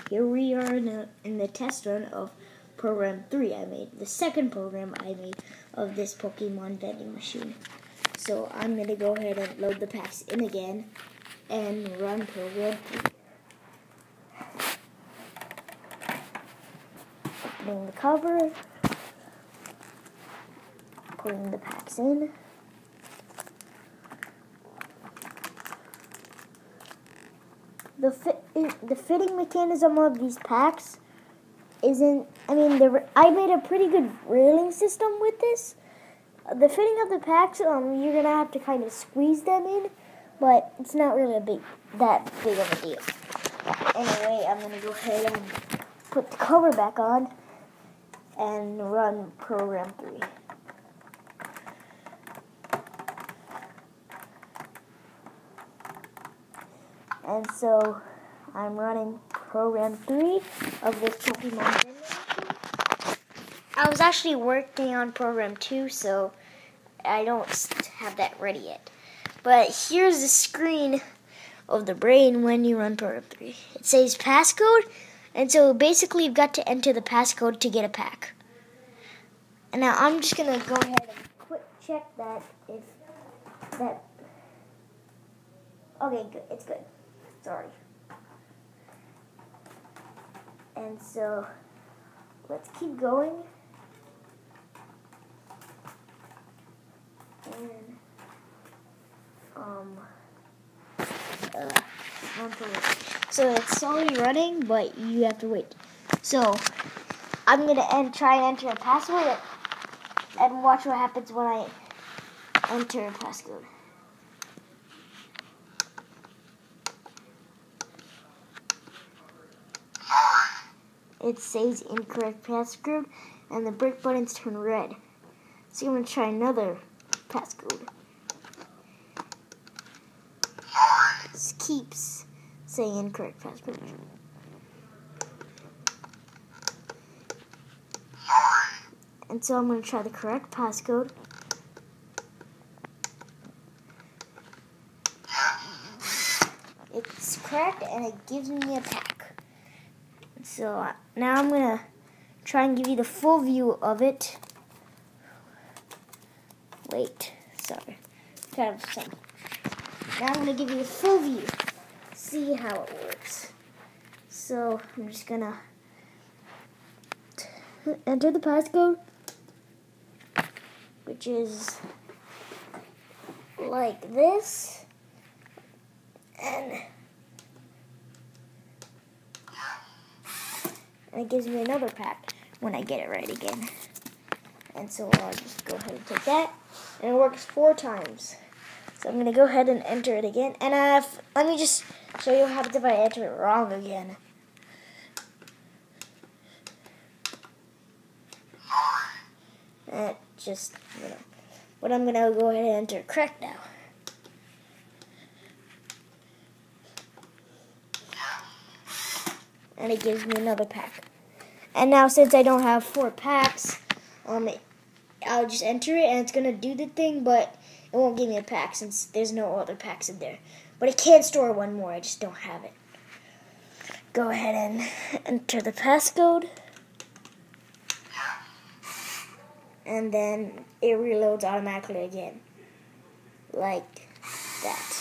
here we are in the test run of program 3 I made, the second program I made of this Pokemon vending machine. So I'm going to go ahead and load the packs in again and run program 3. Opening the cover, putting the packs in. The fitting mechanism of these packs isn't, I made a pretty good railing system with this. The fitting of the packs, you're going to have to kind of squeeze them in, but it's not really that big of a deal. Anyway, I'm going to go ahead and put the cover back on and run program 3. And so I'm running program 3 of this Pokemon vending machine. I was actually working on program 2, so I don't have that ready yet. But here's the screen of the brain when you run program 3. It says passcode, and so basically you've got to enter the passcode to get a pack. And now I'm just going to go ahead and quick check that if that... Okay, good. It's good. Sorry. And so let's keep going. And so it's slowly running, but you have to wait. So I'm gonna try and enter a password and watch what happens when I enter a passcode. It says incorrect passcode, and the break buttons turn red. So I'm going to try another passcode. This keeps saying incorrect passcode. And so I'm going to try the correct passcode. It's correct, and it gives me a pack. So now I'm going to try and give you the full view of it. Wait, sorry. Kind of same. Now I'm going to give you the full view. See how it works. So I'm just going to enter the passcode, which is like this. And it gives me another pack when I get it right again. And so I'll just go ahead and take that. And it works 4 times. So I'm going to go ahead and enter it again. And let me just show you what happens if I enter it wrong again. But I'm going to go ahead and enter it correct now. And it gives me another pack. And now since I don't have 4 packs, I'll just enter it and it's going to do the thing, but it won't give me a pack since there's no other packs in there. But it can store 1 more, I just don't have it. Go ahead and enter the passcode. And then it reloads automatically again. Like that.